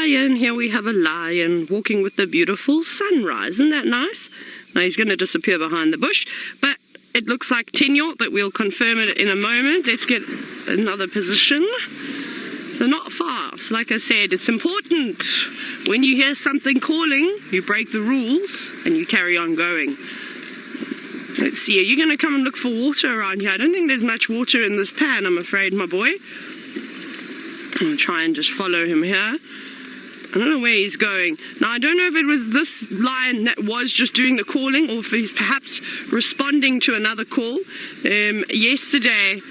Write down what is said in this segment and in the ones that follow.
lion. Here we have a lion walking with the beautiful sunrise. Isn't that nice? Now he's going to disappear behind the bush, but it looks like tenure, but we'll confirm it in a moment. Let's get another position. They're not far. So like I said, it's important when you hear something calling, you break the rules and you carry on going. Let's see, are you going to come and look for water around here? I don't think there's much water in this pan, I'm afraid, my boy. I'll try and just follow him here. I don't know where he's going. Now, I don't know if it was this lion that was just doing the calling or if he's perhaps responding to another call. Yesterday,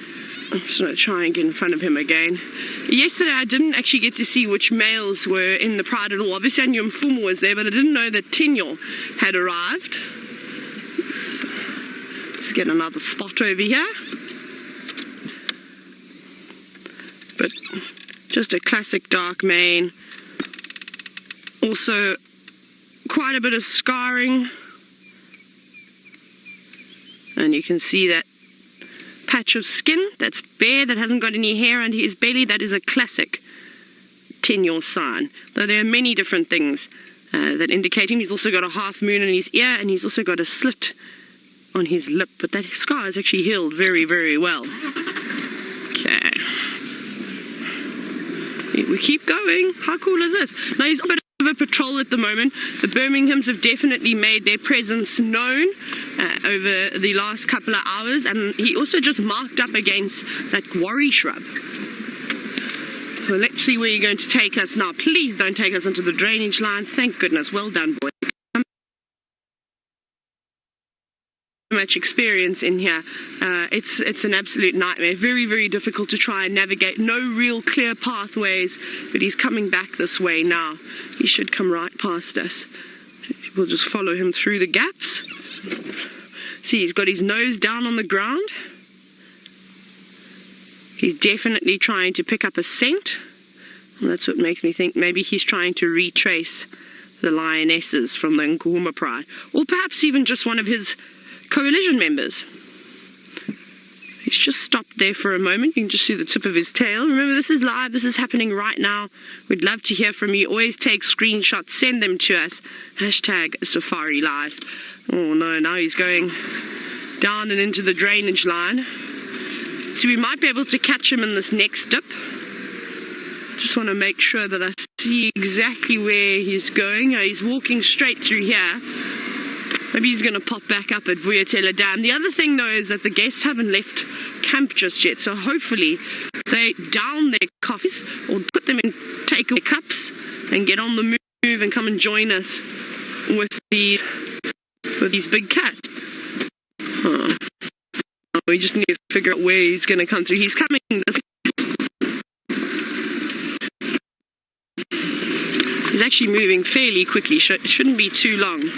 I'm just going to try and get in front of him again. Yesterday, I didn't actually get to see which males were in the pride at all. Obviously, I knew Mfumo was there, but I didn't know that Tenyo had arrived. Let's get another spot over here. But just a classic dark mane. Also, quite a bit of scarring. And you can see that patch of skin that's bare, that hasn't got any hair under his belly. That is a classic tenure sign. Though there are many different things that indicate him. He's also got a half moon in his ear, and he's also got a slit on his lip. But that scar is actually healed very, very well. Okay. We keep going. How cool is this? Now he's on a patrol at the moment. The Birminghams have definitely made their presence known over the last couple of hours, and he also just marked up against that quarry shrub. Well, let's see where you're going to take us now. Please don't take us into the drainage line. Thank goodness. Well done, boy. Much experience in here. It's an absolute nightmare. Very, very difficult to try and navigate. No real clear pathways, but he's coming back this way now. He should come right past us. We'll just follow him through the gaps. See, he's got his nose down on the ground. He's definitely trying to pick up a scent. And that's what makes me think maybe he's trying to retrace the lionesses from the Nkuhuma pride, or perhaps even just one of his coalition members. He's just stopped there for a moment. You can just see the tip of his tail. Remember, this is live. This is happening right now. We'd love to hear from you. Always take screenshots. Send them to us. #SafariLive. Oh no, now he's going down and into the drainage line. So we might be able to catch him in this next dip. Just want to make sure that I see exactly where he's going. He's walking straight through here. Maybe he's going to pop back up at Vuyatela Dam. The other thing, though, is that the guests haven't left camp just yet. So hopefully they down their coffees or put them in takeaway cups and get on the move and come and join us with these big cats. Oh. We just need to figure out where he's going to come through. He's coming this way. He's actually moving fairly quickly. It shouldn't be too long.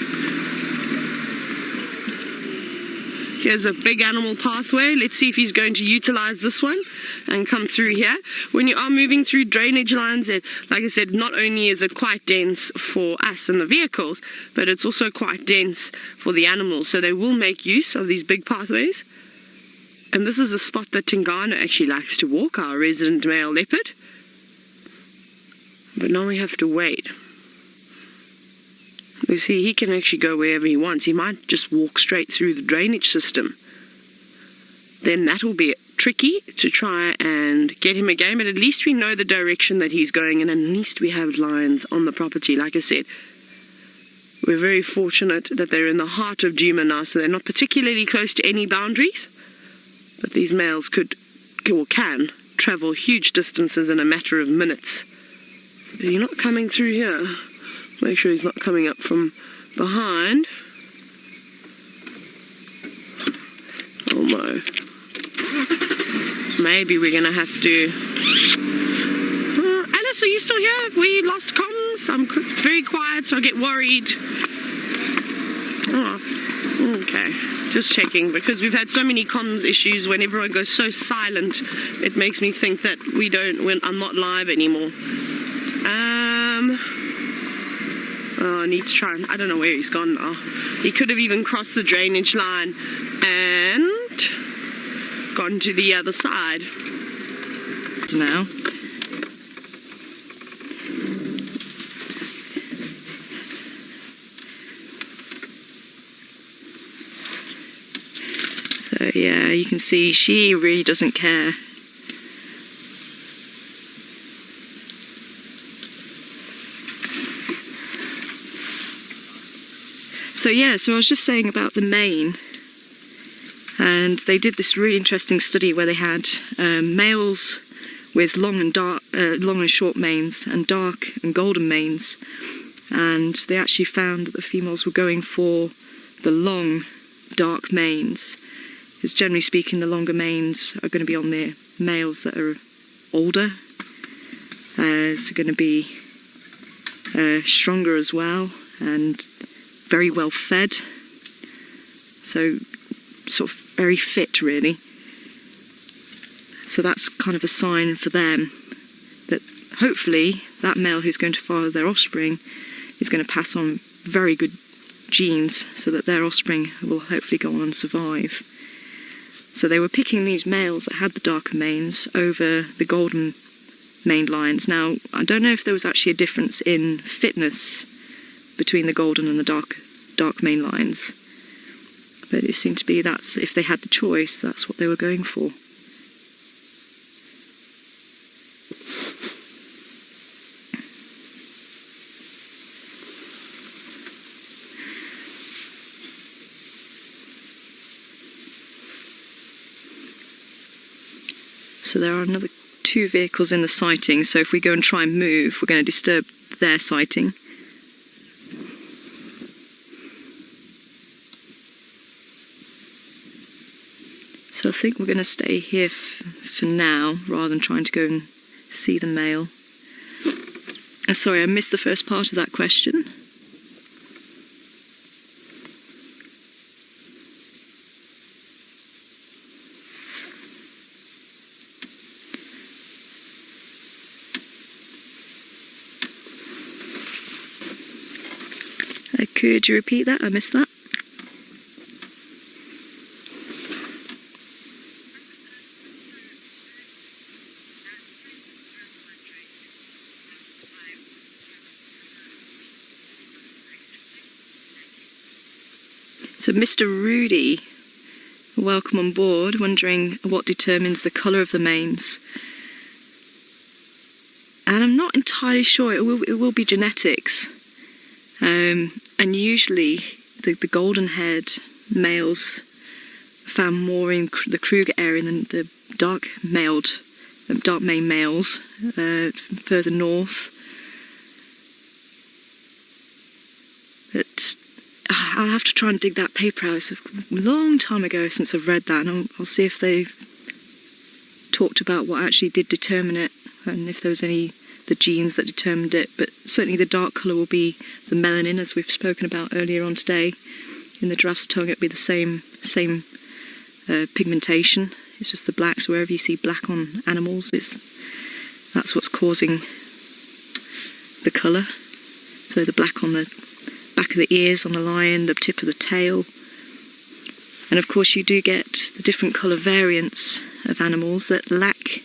Here's a big animal pathway. Let's see if he's going to utilize this one and come through here. When you are moving through drainage lines, like I said, not only is it quite dense for us and the vehicles, but it's also quite dense for the animals. So they will make use of these big pathways. And this is a spot that Tingana actually likes to walk, our resident male leopard. But now we have to wait. You see, he can actually go wherever he wants. He might just walk straight through the drainage system. Then that'll be tricky to try and get him again, but at least we know the direction that he's going, and at least we have lions on the property. Like I said, we're very fortunate that they're in the heart of Djuma now, so they're not particularly close to any boundaries, but these males could or can travel huge distances in a matter of minutes. But you're not coming through here. Make sure he's not coming up from behind. Oh no. Maybe we're going to have to... Alice, are you still here? Have we lost comms? It's very quiet, so I get worried. Oh, okay. Just checking, because we've had so many comms issues. When everyone goes so silent, it makes me think that I'm not live anymore. Oh, I need to try. I don't know where he's gone now. He could have even crossed the drainage line and gone to the other side. Now. So yeah, you can see she really doesn't care. So yeah, so I was just saying about the mane, and they did this really interesting study where they had males with long and short manes and dark and golden manes, and they actually found that the females were going for the long dark manes, because generally speaking the longer manes are going to be on the males that are older. It's going to be stronger as well and very well fed, so sort of very fit really. So that's kind of a sign for them that hopefully that male who's going to father their offspring is going to pass on very good genes so that their offspring will hopefully go on and survive. So they were picking these males that had the darker manes over the golden maned lions. Now, I don't know if there was actually a difference in fitness between the golden and the dark maned lions, but it seemed to be that's, if they had the choice, that's what they were going for. So there are another 2 vehicles in the sighting, so if we go and try and move, we're going to disturb their sighting. So I think we're going to stay here for now, rather than trying to go and see the male. Sorry, I missed the first part of that question. Could you repeat that? I missed that. So Mr. Rudy, welcome on board, wondering what determines the colour of the manes. And I'm not entirely sure, it will be genetics. And usually the golden-haired males found more in the Kruger area than the dark maned males further north. But I'll have to try and dig that paper out. It's a long time ago since I've read that, and I'll see if they talked about what actually did determine it, and if there was the genes that determined it. But certainly the dark colour will be the melanin, as we've spoken about earlier on today. In the giraffe's tongue it'll be the same pigmentation. It's just the black, so wherever you see black on animals, that's what's causing the colour. So the black on the back of the ears on the lion, the tip of the tail. And of course you do get the different colour variants of animals that lack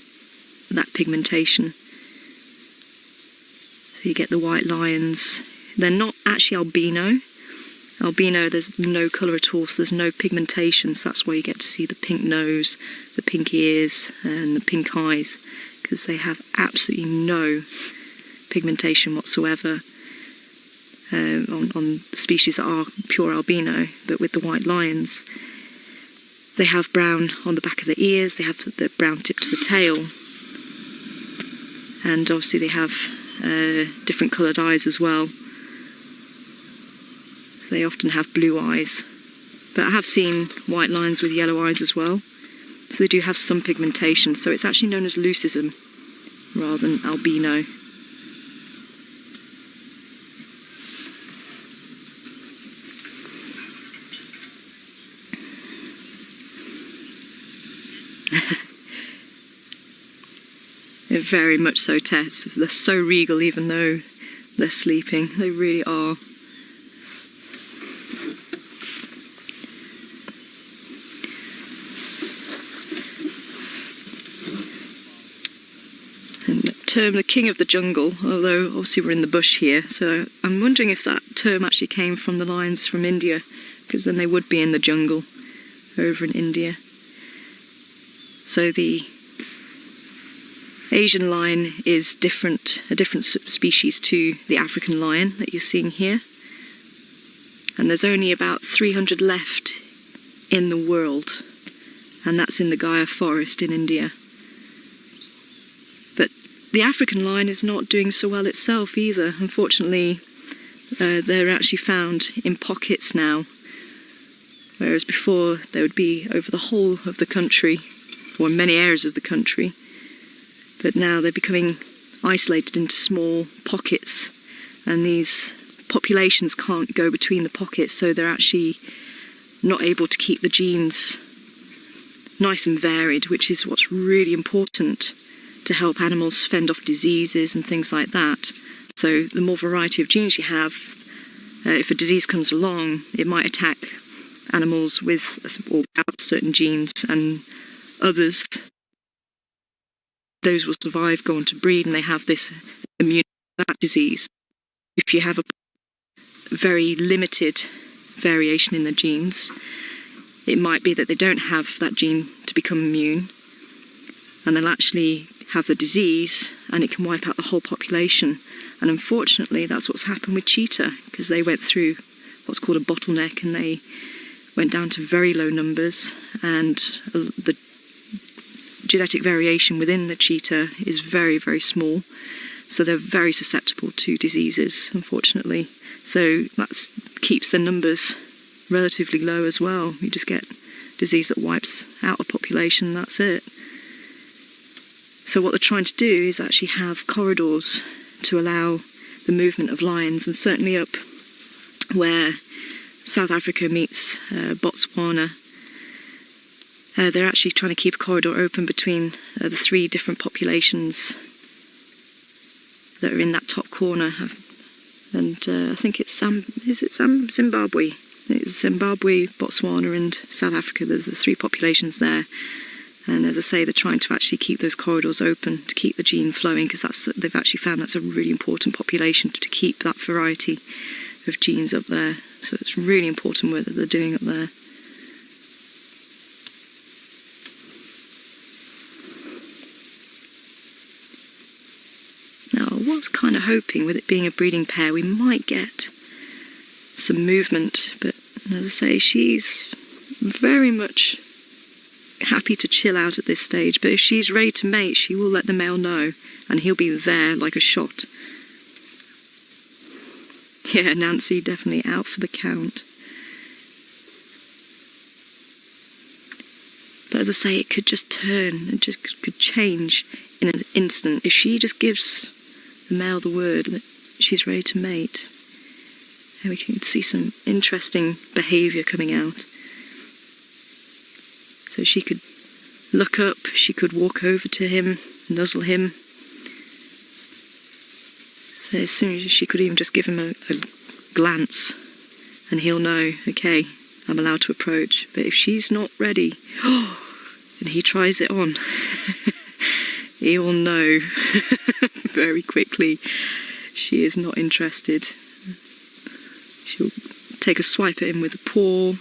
that pigmentation. So you get the white lions. They're not actually albino. Albino, there's no colour at all, so there's no pigmentation, so that's why you get to see the pink nose, the pink ears and the pink eyes, because they have absolutely no pigmentation whatsoever on the species that are pure albino. But with the white lions, they have brown on the back of the ears, they have the brown tip to the tail, and obviously they have different coloured eyes as well. They often have blue eyes, but I have seen white lions with yellow eyes as well, so they do have some pigmentation. So it's actually known as leucism rather than albino. They're very much so, Tess. They're so regal even though they're sleeping. They really are. And the term the king of the jungle, although obviously we're in the bush here, so I'm wondering if that term actually came from the lions from India, because then they would be in the jungle over in India. So the Asian lion is a different species to the African lion that you're seeing here. And there's only about 300 left in the world, and that's in the Gaia forest in India. But the African lion is not doing so well itself either. Unfortunately, they're actually found in pockets now, whereas before they would be over the whole of the country, or in many areas of the country. But now they're becoming isolated into small pockets, and these populations can't go between the pockets, so they're actually not able to keep the genes nice and varied, which is what's really important to help animals fend off diseases and things like that. So the more variety of genes you have, if a disease comes along, it might attack animals with or without certain genes, and others, those will survive, go on to breed, and they have this immunity to that disease. If you have a very limited variation in the genes, it might be that they don't have that gene to become immune, and they'll actually have the disease, and it can wipe out the whole population. And unfortunately, that's what's happened with cheetah, because they went through what's called a bottleneck, and they went down to very low numbers, and the genetic variation within the cheetah is very, very small, so they're very susceptible to diseases, unfortunately. So that keeps their numbers relatively low as well. You just get disease that wipes out a population, that's it. So what they're trying to do is actually have corridors to allow the movement of lions, and certainly up where South Africa meets Botswana, they're actually trying to keep a corridor open between the three different populations that are in that top corner. And I think it's Zimbabwe? It's Zimbabwe, Botswana and South Africa. There's the three populations there. And as I say, they're trying to actually keep those corridors open to keep the gene flowing, because they've actually found that's a really important population to keep that variety of genes up there. So it's really important work that they're doing up there. Now, I was kind of hoping, with it being a breeding pair, we might get some movement, but as I say, she's very much happy to chill out at this stage. But if she's ready to mate, she will let the male know, and he'll be there like a shot. Yeah, Nancy definitely out for the count. But as I say, it could just turn, it just could change in an instant. If she just gives the male the word that she's ready to mate, and we can see some interesting behaviour coming out. So she could look up, she could walk over to him, nuzzle him. So as soon as she could even just give him a glance, and he'll know, okay, I'm allowed to approach. But if she's not ready, and he tries it on, he will know very quickly she is not interested. She'll take a swipe at him with a paw,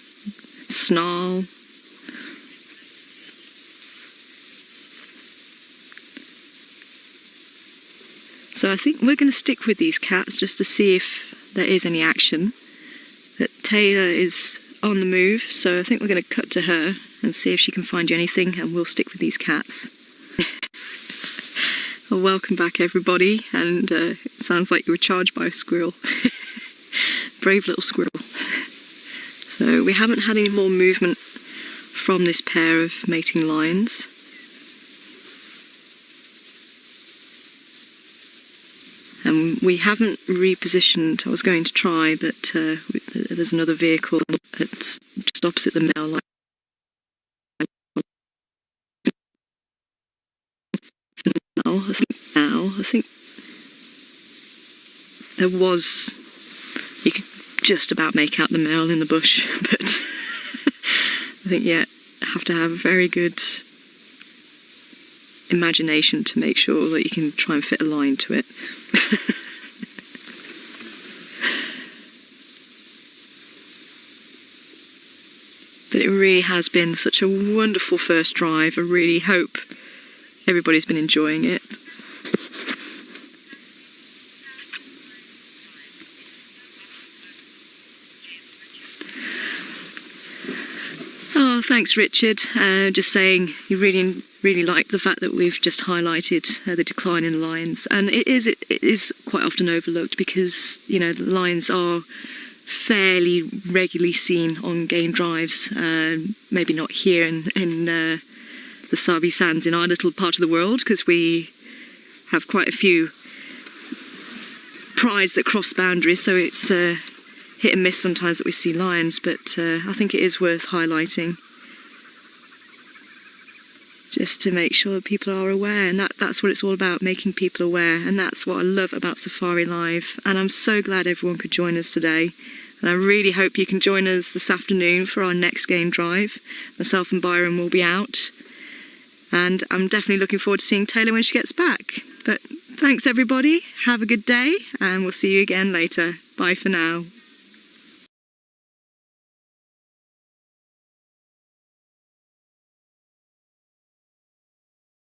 snarl. So I think we're going to stick with these cats just to see if there is any action. But Tayla is on the move, so I think we're going to cut to her and see if she can find you anything, and we'll stick with these cats. Well, welcome back everybody, and it sounds like you were charged by a squirrel. Brave little squirrel. So we haven't had any more movement from this pair of mating lions. And we haven't repositioned. I was going to try, but there's another vehicle that's just opposite the male line. I think there was, you could just about make out the male in the bush, but I think, yeah, I have to have a very good imagination to make sure that you can try and fit a line to it. But it really has been such a wonderful first drive. I really hope everybody's been enjoying it. Oh, thanks, Richard. Just saying, you really like the fact that we've just highlighted the decline in lions, and it is quite often overlooked because, you know, the lions are fairly regularly seen on game drives. Maybe not here in the Sabi Sands in our little part of the world, because we have quite a few prides that cross boundaries, so it's hit and miss sometimes that we see lions, but I think it is worth highlighting just to make sure that people are aware, and that's what it's all about, making people aware, and that's what I love about Safari Live. And I'm so glad everyone could join us today, and I really hope you can join us this afternoon for our next game drive. Myself and Byron will be out, and I'm definitely looking forward to seeing Tayla when she gets back. But thanks everybody, have a good day, and we'll see you again later. Bye for now.